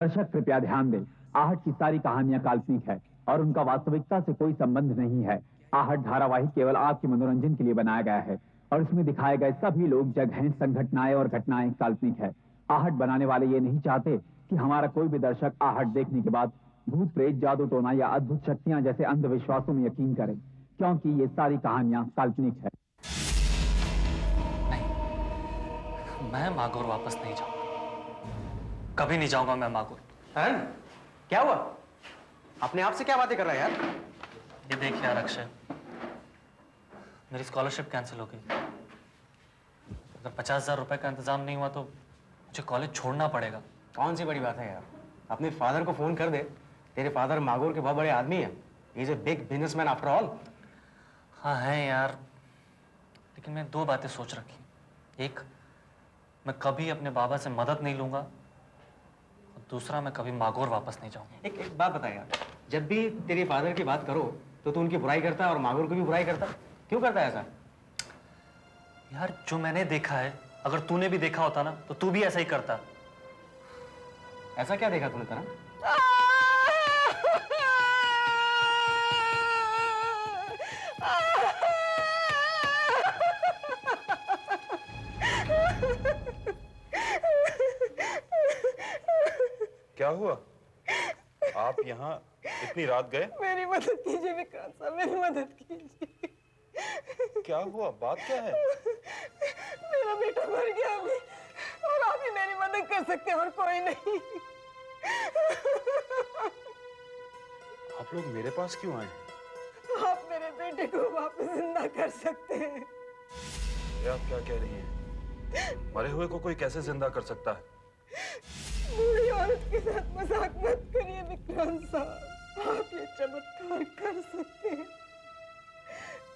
दर्शक कृपया ध्यान दें, आहट की सारी कहानियां काल्पनिक है और उनका वास्तविकता से कोई संबंध नहीं है। आहट धारावाहिक केवल आपके मनोरंजन के लिए बनाया गया है और इसमें दिखाए गए सभी लोग, जगहें, संघटनाएं और घटनाएं काल्पनिक है। आहट बनाने वाले ये नहीं चाहते कि हमारा कोई भी दर्शक आहट देखने के बाद भूत प्रेत, जादू टोना या अद्भुत शक्तियां जैसे अंधविश्वासों में यकीन करे, क्योंकि ये सारी कहानियां काल्पनिक है। नहीं, मैं मागोर वापस नहीं जाऊंगा। कभी नहीं जाऊंगा मैं मागोर। क्या हुआ? अपने आप से क्या बातें कर रहा है यार? ये देख यार अक्षय, मेरी स्कॉलरशिप कैंसिल हो गई। अगर 50,000 रुपए का इंतजाम नहीं हुआ तो मुझे कॉलेज छोड़ना पड़ेगा। कौन सी बड़ी बात है यार? अपने फादर को फोन कर दे। तेरे फादर मागोर के बहुत बड़े आदमी हैं। He is a big businessman after all. हाँ है यार, लेकिन मैं दो बातें सोच रखी। एक, मैं कभी अपने बाबा से मदद नहीं लूंगा और दूसरा, मैं कभी मागोर वापस नहीं जाऊंगा। एक बात बता यार, जब भी तेरे फादर की बात करो तो तू उनकी बुराई करता है और मागोर की भी बुराई करता। क्यों करता है ऐसा? यार जो मैंने देखा है, अगर तूने भी देखा होता ना तो तू भी ऐसा ही करता। ऐसा क्या देखा तूने तरह? क्या हुआ? आप यहाँ इतनी रात गए? मेरी मदद कीजिए विक्रांत साहब, मेरी मदद कीजिए। क्या हुआ? बात क्या है? मेरा बेटा मर गया अभी और आप ही मेरी मदद कर सकते हैं और कोई नहीं। आप लोग मेरे पास क्यों आए? आप मेरे बेटे को वापस जिंदा कर सकते हैं। ये आप क्या कह रही हैं? मरे हुए को कोई कैसे जिंदा कर सकता है? बूढ़ी औरत के साथ मजाक मत करिए विक्रांत साहब। आप ये चमत्कार कर सकते हैं।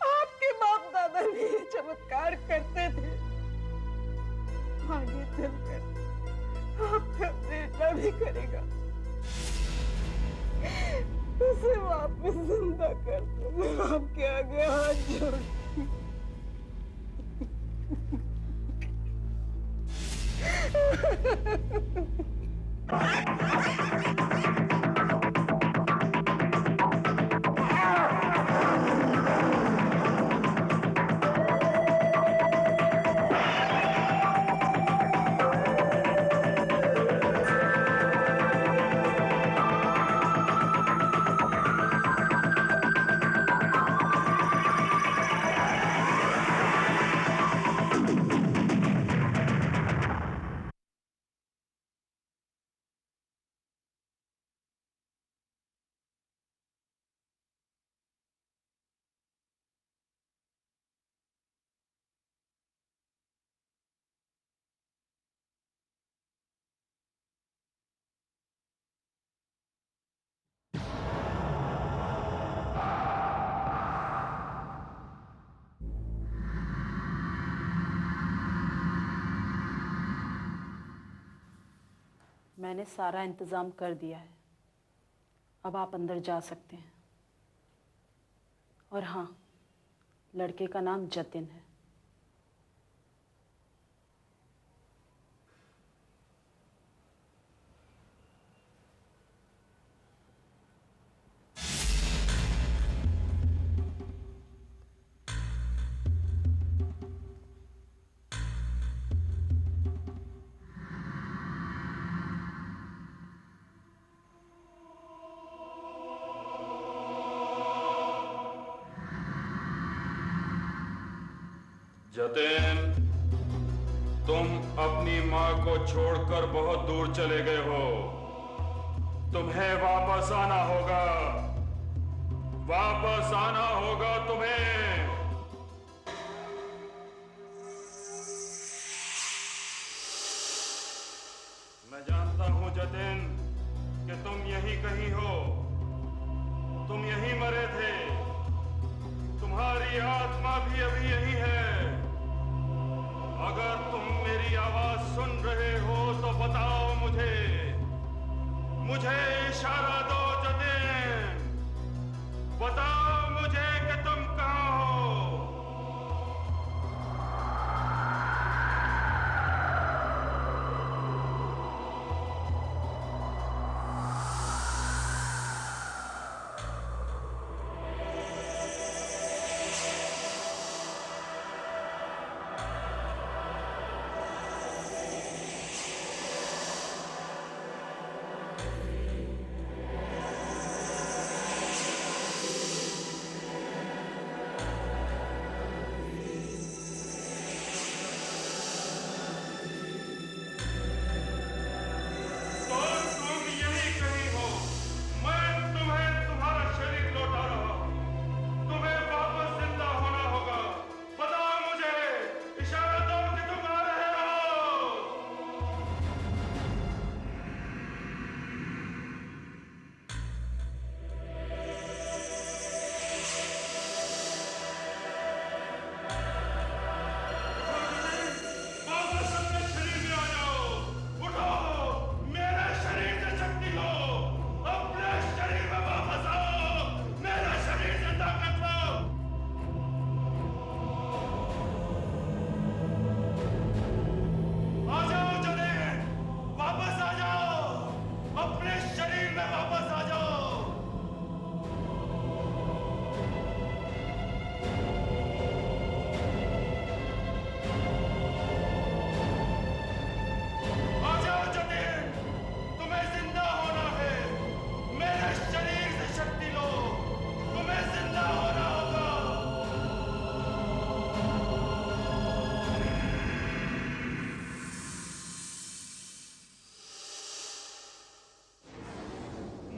आपके बाप दादा भी ये चमत्कार करते थे। आगे चलकर आपका बेटा भी करेगा। उसे वापस जिंदा कर दो। मैं आपके आगे हाथ जोड़ती हूँ। मैंने सारा इंतज़ाम कर दिया है। अब आप अंदर जा सकते हैं। और हाँ, लड़के का नाम जतिन है। जतिन, तुम अपनी माँ को छोड़कर बहुत दूर चले गए हो। तुम्हें वापस आना होगा। वापस आना होगा तुम्हें। मैं जानता हूं जतिन कि तुम यहीं कहीं हो। तुम यहीं मरे थे। तुम्हारी आत्मा भी अभी यहीं है। अगर तुम मेरी आवाज सुन रहे हो तो बताओ मुझे इशारा दो जतिन। बताओ मुझे कि तुम कहां हो। अपने शरीर में वापस आ जाओ। आ जाओ जतिन, तुम्हें जिंदा होना है। मेरे शरीर से शक्ति लो, तुम्हें जिंदा होना होगा।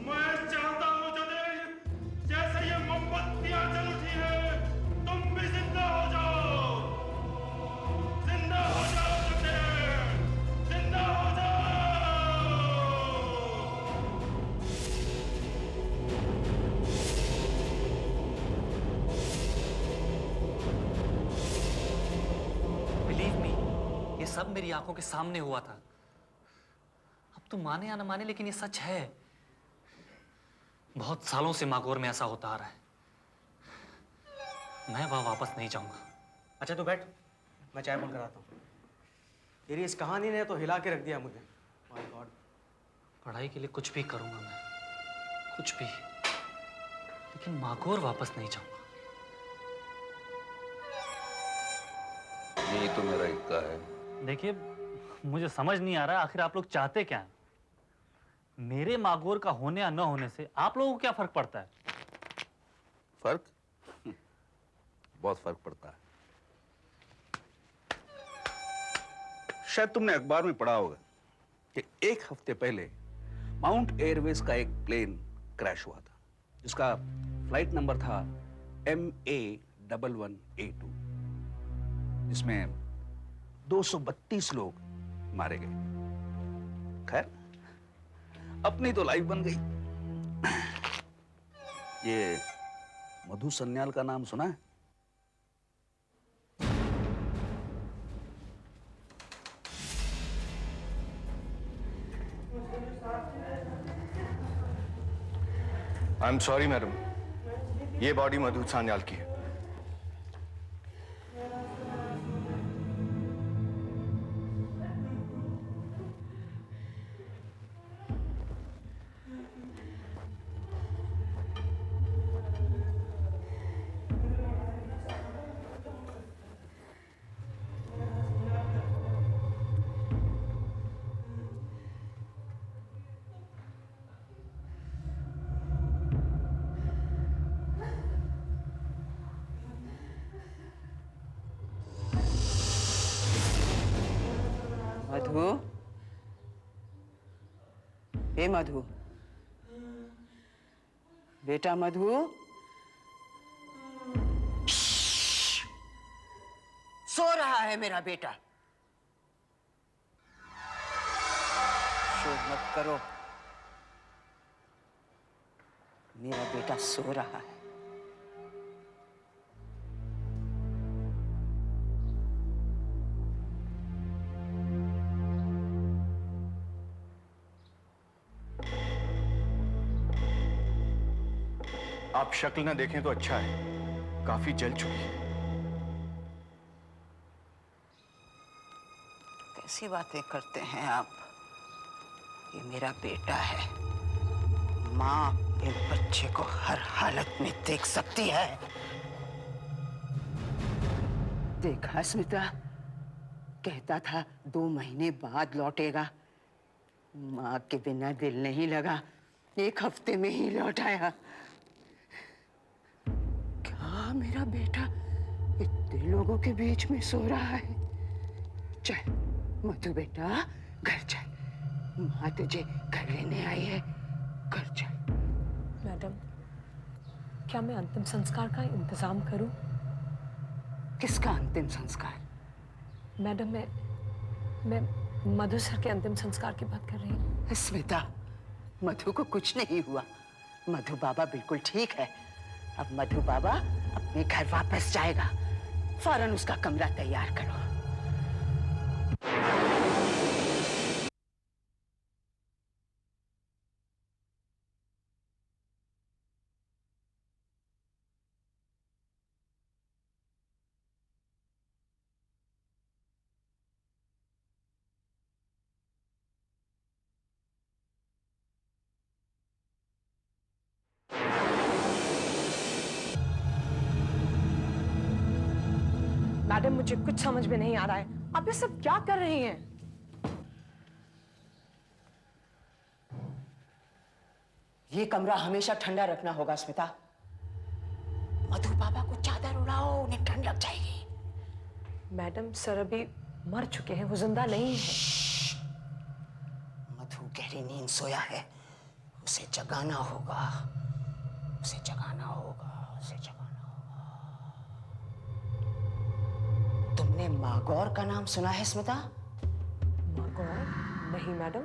मैं चाहता हूं जतिन, जैसे ये मोमबत्तियां जल उठी है, तुम भी जिंदा हो जाओ। जिंदा हो जाओ जतिन, जिंदा हो जाओ। बिलीव मी, ये सब मेरी आंखों के सामने हुआ था। अब तुम माने या न माने, लेकिन ये सच है। बहुत सालों से मागोर में ऐसा होता आ रहा है। मैं वहां वापस नहीं जाऊंगा। अच्छा तू बैठ, मैं चाय बोल कर आता हूँ। तेरी इस कहानी ने तो हिला के रख दिया मुझे। My God. पढ़ाई के लिए कुछ भी करूंगा मैं, कुछ भी, लेकिन मागोर वापस नहीं जाऊंगा। यही तो मेरा इक्का है। देखिए, मुझे समझ नहीं आ रहा आखिर आप लोग चाहते क्या हैं। मेरे मागोर का होने या न होने से आप लोगों को क्या फर्क पड़ता है? फर्क? बहुत फर्क पड़ता है। शायद तुमने अखबार में पढ़ा होगा कि एक हफ्ते पहले माउंट एयरवेज का एक प्लेन क्रैश हुआ था, जिसका फ्लाइट नंबर था MA11A2, जिसमें 232 लोग मारे गए। खैर, अपनी तो लाइफ बन गई। ये मधु सन्याल का नाम सुना है? आई एम सॉरी मैडम, ये बॉडी मधु सान्याल की है। मधु, हे मधु, बेटा मधु, सो रहा है मेरा बेटा। शोर मत करो, मेरा बेटा सो रहा है। आप शक्ल ना देखें तो अच्छा है, काफी जल चुकी है। कैसी बातें करते हैं आप? ये मेरा बेटा है। माँ अपने बच्चे को हर हालत में देख सकती है। देखा स्मिता, कहता था 2 महीने बाद लौटेगा। माँ के बिना दिल नहीं लगा, 1 हफ्ते में ही लौट आया। क्या मेरा बेटा इतने लोगों के बीच में सो रहा है? चल मधु बेटा, घर चल। माँ तुझे घर लेने आई है, घर चल। मैडम, क्या मैं अंतिम संस्कार का इंतजाम करूं? किसका अंतिम संस्कार? मैडम, मैं मधु सर के अंतिम संस्कार की बात कर रही हूँ। स्मिता, मधु को कुछ नहीं हुआ। मधु बाबा बिल्कुल ठीक है। अब मधु बाबा अपने घर वापस जाएगा। फौरन उसका कमरा तैयार करो। मैडम मुझे कुछ समझ में नहीं आ रहा है, आप ये सब क्या कर रही हैं? ये कमरा हमेशा ठंडा रखना होगा स्मिता। मधु पापा को चादर उड़ाओ, उन्हें ठंड लग जाएगी। मैडम सर अभी मर चुके हैं, वो जिंदा नहीं है। मधु गहरी नींद सोया है, उसे जगाना होगा, उसे जगाना होगा, उसे जगाना होगा। तुमने मागौर का नाम सुना है स्मिता? मागौर? नहीं मैडम।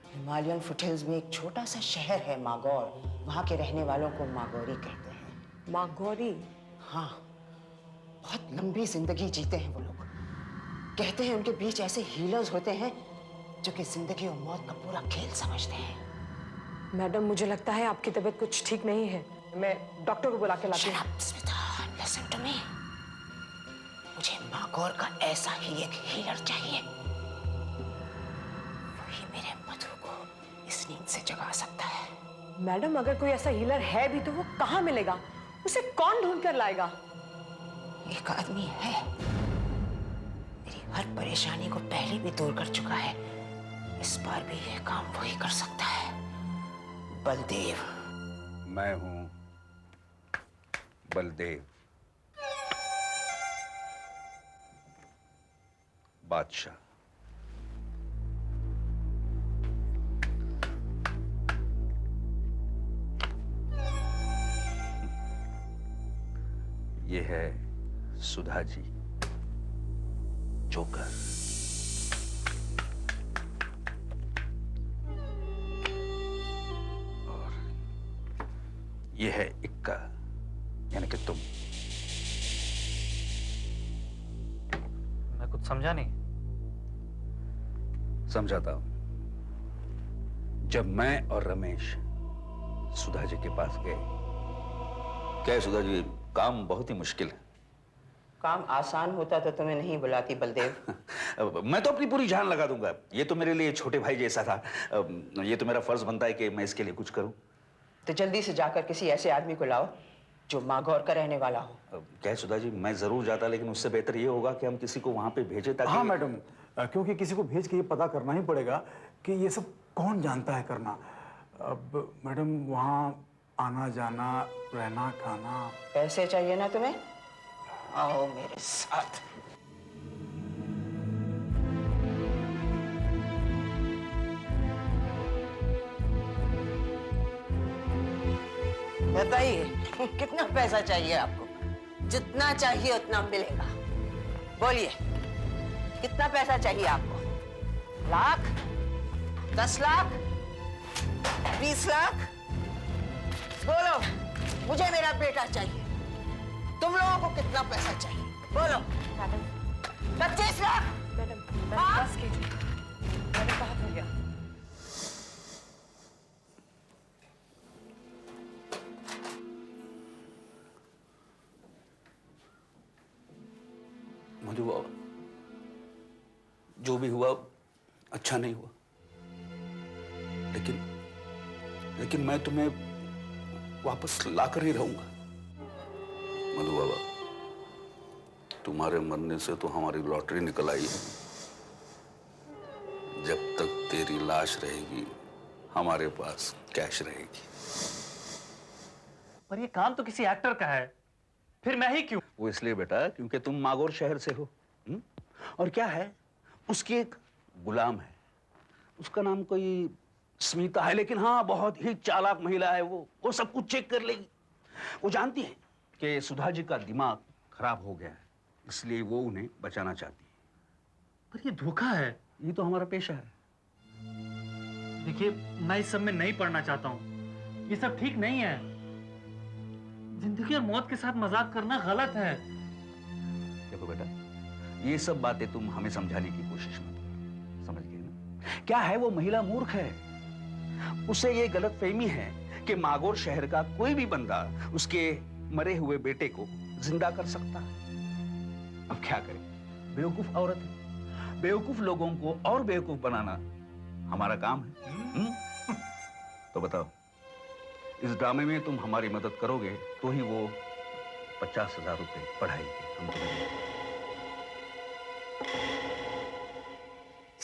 हिमालयन फुटहिल्स में एक छोटा सा शहर है मागौर, वहां के रहने वालों को मागौरी कहते हैं। मागौरी? हाँ, बहुत लंबी जिंदगी जीते हैं वो लोग। कहते हैं उनके बीच ऐसे हीलर्स होते हैं जो कि जिंदगी और मौत का पूरा खेल समझते हैं। मैडम मुझे लगता है आपकी तबीयत कुछ ठीक नहीं है, मैं डॉक्टर को बुला के लाती हूँ। Smita, listen to me. मुझे मागौर का ऐसा ही एक हीलर चाहिए, वही मेरे मधु को इस नींद से जगा सकता है। मैडम अगर कोई ऐसा हीलर है भी तो वो कहाँ मिलेगा? उसे कौन ढूंढ कर लाएगा? एक आदमी है, मेरी हर परेशानी को पहले भी दूर कर चुका है, इस बार भी यह काम वही कर सकता है। बलदेव। मैं हूं बलदेव, बादशाह। ये है सुधा जी, जोकर। और ये है इक्का, यानी कि तुम। मैं कुछ समझा नहीं। समझाता हूं। जब मैं और रमेश सुधा जी के पास गए, क्या है सुधा जी, काम बहुत ही मुश्किल है। काम आसान होता तो तुम्हें नहीं बुलाती बलदेव। मैं तो अपनी पूरी जान लगा दूंगा। ये तो मेरे लिए छोटे भाई जैसा था। ये तो मेरा फर्ज बनता है कि मैं इसके लिए कुछ करूं। तो जल्दी से जाकर किसी ऐसे आदमी को लाओ जो मागौर का रहने वाला हो। क्या है सुधा जी, मैं जरूर जाता, लेकिन उससे बेहतर ये होगा कि हम किसी को वहां पे भेजें ताकि। हाँ मैडम, क्योंकि किसी को भेज के ये पता करना ही पड़ेगा कि ये सब कौन जानता है करना। अब मैडम वहाँ आना जाना, रहना खाना। पैसे चाहिए ना तुम्हें? आओ मेरे साथ। बताइए कितना पैसा चाहिए आपको? जितना चाहिए उतना मिलेगा। बोलिए कितना पैसा चाहिए आपको? लाख? 10 लाख? 20 लाख? बोलो, मुझे मेरा बेटा चाहिए। तुम लोगों को कितना पैसा चाहिए? बोलो। मैडम 25 लाख? मैडम बस कीजिए, मैडम बहुत हो गया। मधु बाबा, जो भी हुआ अच्छा नहीं हुआ, लेकिन मैं तुम्हें वापस लाकर ही रहूंगा। मधु बाबा, तुम्हारे मरने से तो हमारी लॉटरी निकल आई है। जब तक तेरी लाश रहेगी, हमारे पास कैश रहेगी। पर ये काम तो किसी एक्टर का है, फिर मैं ही क्यों? वो इसलिए बेटा क्योंकि तुम मागौर शहर से हो। और क्या है, उसकी एक गुलाम है, उसका नाम कोई स्मिता है, लेकिन हाँ बहुत ही चालाक महिला है। वो सब कुछ चेक कर लेगी। वो जानती है कि सुधा जी का दिमाग खराब हो गया है, इसलिए वो उन्हें बचाना चाहती है। पर ये धोखा है। ये तो हमारा पेशा है। देखिए, मैं इस सब में नहीं पढ़ना चाहता हूँ। ये सब ठीक नहीं है। जिंदगी और मौत के साथ मजाक करना गलत है। देखो बेटा, ये सब बातें तुम हमें समझाने की कोशिश मत करो, समझ गए ना? क्या है, वो महिला मूर्ख है। उसे ये गलतफहमी है कि मागौर शहर का कोई भी बंदा उसके मरे हुए बेटे को जिंदा कर सकता है। अब क्या करें, बेवकूफ औरत है। बेवकूफ लोगों को और बेवकूफ बनाना हमारा काम है। तो बताओ, इस ड्रामे में तुम हमारी मदद करोगे तो ही वो 50,000 रुपए पढ़ाई के हम तुम्हें देंगे।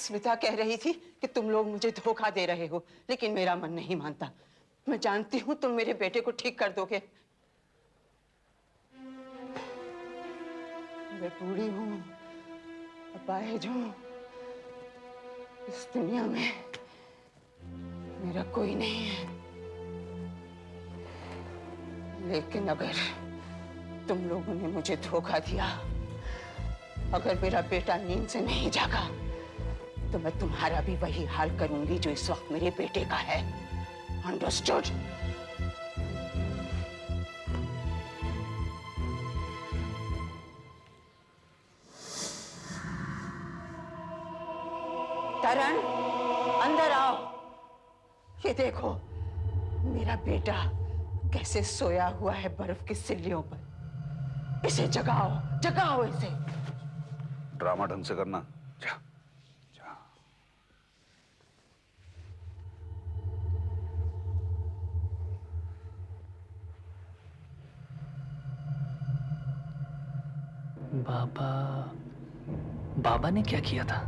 स्मिता कह रही थी कि तुम लोग मुझे धोखा दे रहे हो, लेकिन मेरा मन नहीं मानता। मैं जानती हूँ तुम मेरे बेटे को ठीक कर दोगे। मैं बूढ़ी हूँ, अपाहिज हूँ, इस दुनिया में मेरा कोई नहीं है। लेकिन अगर तुम लोगों ने मुझे धोखा दिया, अगर मेरा बेटा नींद से नहीं जागा, तो मैं तुम्हारा भी वही हाल करूंगी जो इस वक्त मेरे बेटे का है। अंडरस्टूड? तरण, अंदर आओ। ये देखो मेरा बेटा कैसे सोया हुआ है बर्फ की सिल्लियों पर। इसे जगाओ, जगाओ इसे। ड्रामा ढंग से करना। जा, जा। बाबा ने क्या किया था?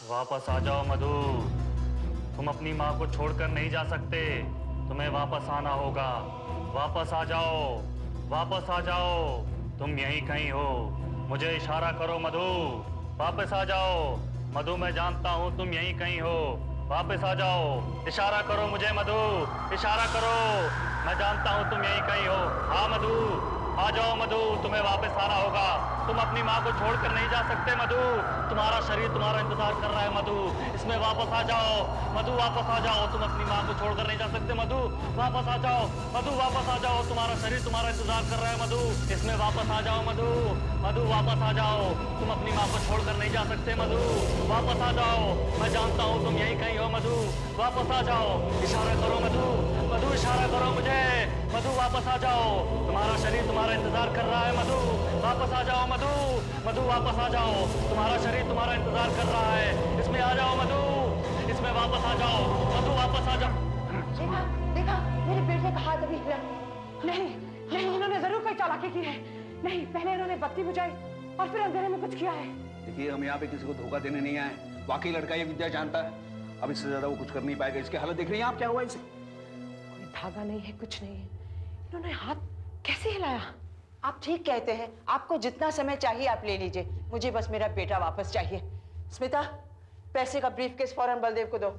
वापस आ जाओ मधु, तुम अपनी माँ को छोड़कर नहीं जा सकते, तुम्हें वापस आना होगा। वापस आ जाओ, वापस आ जाओ, तुम यहीं कहीं हो। मुझे इशारा करो मधु, वापस आ जाओ। मधु मैं जानता हूँ तुम यहीं कहीं हो, वापस आ जाओ। इशारा करो मुझे मधु, इशारा करो, मैं जानता हूँ तुम यहीं कहीं हो। हाँ मधु, आ जाओ मधु, तुम्हें वापस आना होगा। तुम अपनी माँ को छोड़कर नहीं जा सकते मधु, तुम्हारा शरीर तुम्हारा इंतजार कर रहा है मधु, इसमें वापस आ जाओ। मधु वापस आ जाओ, तुम अपनी माँ को छोड़कर नहीं जा सकते मधु, वापस आ जाओ। मधु वापस आ जाओ, तुम्हारा शरीर तुम्हारा इंतजार कर रहा है मधु, इसमें वापस आ जाओ मधु। मधु वापस आ जाओ, तुम अपनी माँ को छोड़कर नहीं जा सकते मधु, वापस आ जाओ। मैं जानता हूँ तुम यहीं कहीं हो मधु, वापस आ जाओ। इशारा करो मधु, मधु इशारा करो मुझे। मधु वापस आ जाओ, तुम्हारा शरीर तुम्हारा इंतजार कर रहा है मधु, वापस आ जाओ मधु। मधु वापस आ जाओ, तुम्हारा शरीर तुम्हारा इंतजार कर रहा है, इसमें आ जाओ मधु, इसमें वापस आ जाओ। मधु वापस आ जाओ। देखा, देखा, मेरे बेटे का हाथ अभी हिला नहीं। नहीं, इन्होंने जरूर कोई चालाकी की है। नहीं, पहले इन्होंने बत्ती बुझाई और फिर अंधेरे में कुछ किया है। देखिए, हम यहाँ पे किसी को धोखा देने नहीं आए। वाकई लड़का ये विद्या जानता है, अब इससे ज्यादा वो कुछ कर नहीं पाएगा। इसकी हालत देख रही हैं आप, क्या हुआ इसे? कोई धागा नहीं है, कुछ नहीं है। इन्होंने हाथ कैसे हिलाया? आप ठीक कहते हैं, आपको जितना समय चाहिए आप ले लीजिए, मुझे बस मेरा बेटा वापस चाहिए। स्मिता, पैसे का ब्रीफकेस फौरन बलदेव को दो।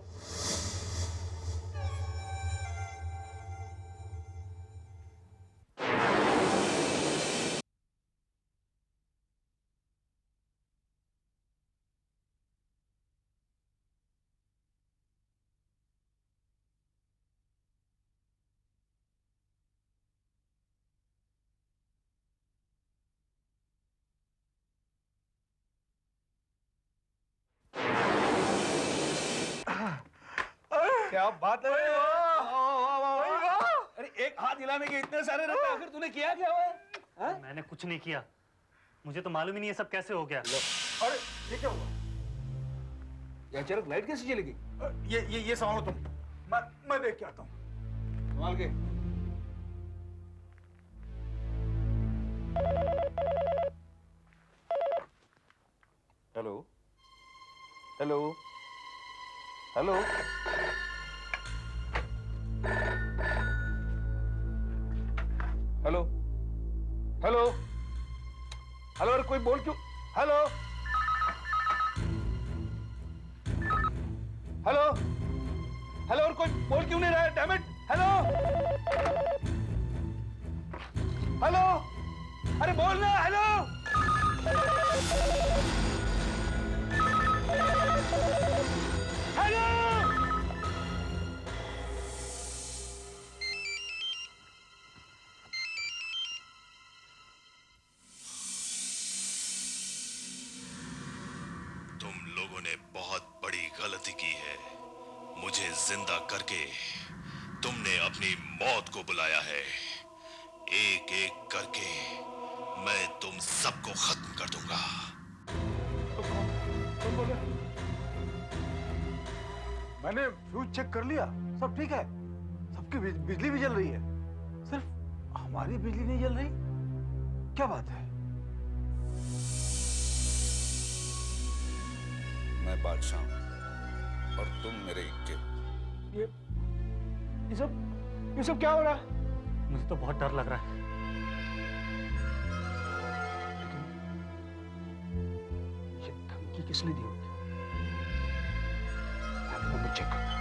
क्या बात है? अरे एक हाथ हिलाने के इतने सारे रहते, आखिर तूने किया क्या हुआ? मैंने कुछ नहीं किया, मुझे तो मालूम ही नहीं है सब कैसे हो गया। अरे ये क्या हुआ? ये अचानक लाइट कैसे चली गई? ये संभालो तुम, मैं देख के आता हूँ। संभाल के। Hello hello hello hello hello hello, अरे कोई बोल क्यों? हेलो हेलो हेलो, और कोई बोल क्यों नहीं रहा है? Damn it! हेलो हेलो, अरे बोल ना। हेलो हेलो, तुम लोगों ने बहुत बड़ी गलती की है। मुझे जिंदा करके तुमने अपनी मौत को बुलाया है। एक एक करके मैं तुम सबको खत्म कर दूंगा। कौन बोल रहा है? मैंने फ्यूज चेक कर लिया, सब ठीक है। सबकी बिजली भी जल रही है, सिर्फ हमारी बिजली नहीं जल रही। क्या बात है? मैं बादशाह हूं और तुम मेरे इक्के। ये सब क्या हो रहा है? मुझे तो बहुत डर लग रहा है। ये धमकी किसने दी होगी? नंबर चेक करता हूं।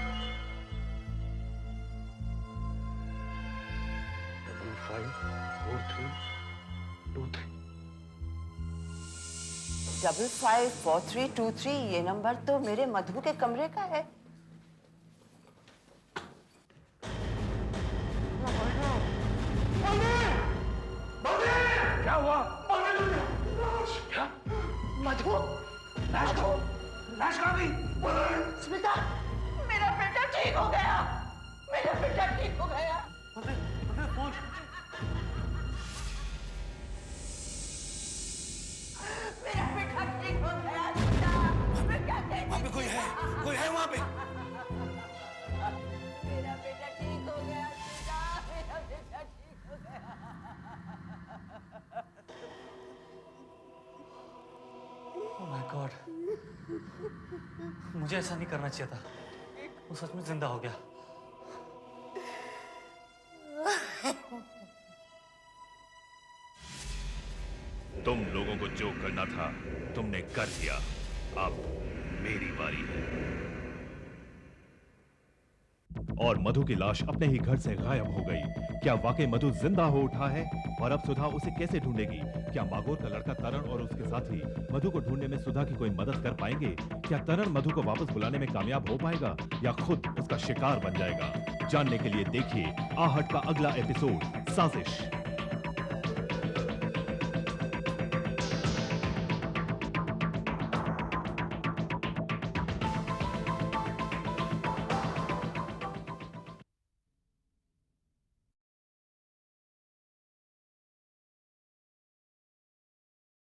554323। 554323 ये नंबर तो मेरे मधु के कमरे का है। क्या हुआ? क्या? मधु? लाश कहाँ गई? स्मिता, मेरा बेटा ठीक हो गया। मेरा बेटा ठीक हो गया। मेरा बेटा ठीक हो गया। मैं क्या कहती? वहाँ पे कोई है वहाँ पे? मेरा बेटा ठीक हो गया। मेरा बेटा ठीक हो गया। ओह माय गॉड, मुझे ऐसा नहीं करना चाहिए था। वो सच में जिंदा हो गया। तुम लोगों को जो करना था तुमने कर दिया। अब मेरी बारी है। और मधु की लाश अपने ही घर से गायब हो गई। क्या वाकई मधु जिंदा हो उठा है? और अब सुधा उसे कैसे ढूंढेगी? क्या मागोर का लड़का तरन और उसके साथी मधु को ढूंढने में सुधा की कोई मदद कर पाएंगे? क्या तरन मधु को वापस बुलाने में कामयाब हो पाएगा या खुद उसका शिकार बन जाएगा? जानने के लिए देखिए आहट का अगला एपिसोड साजिश।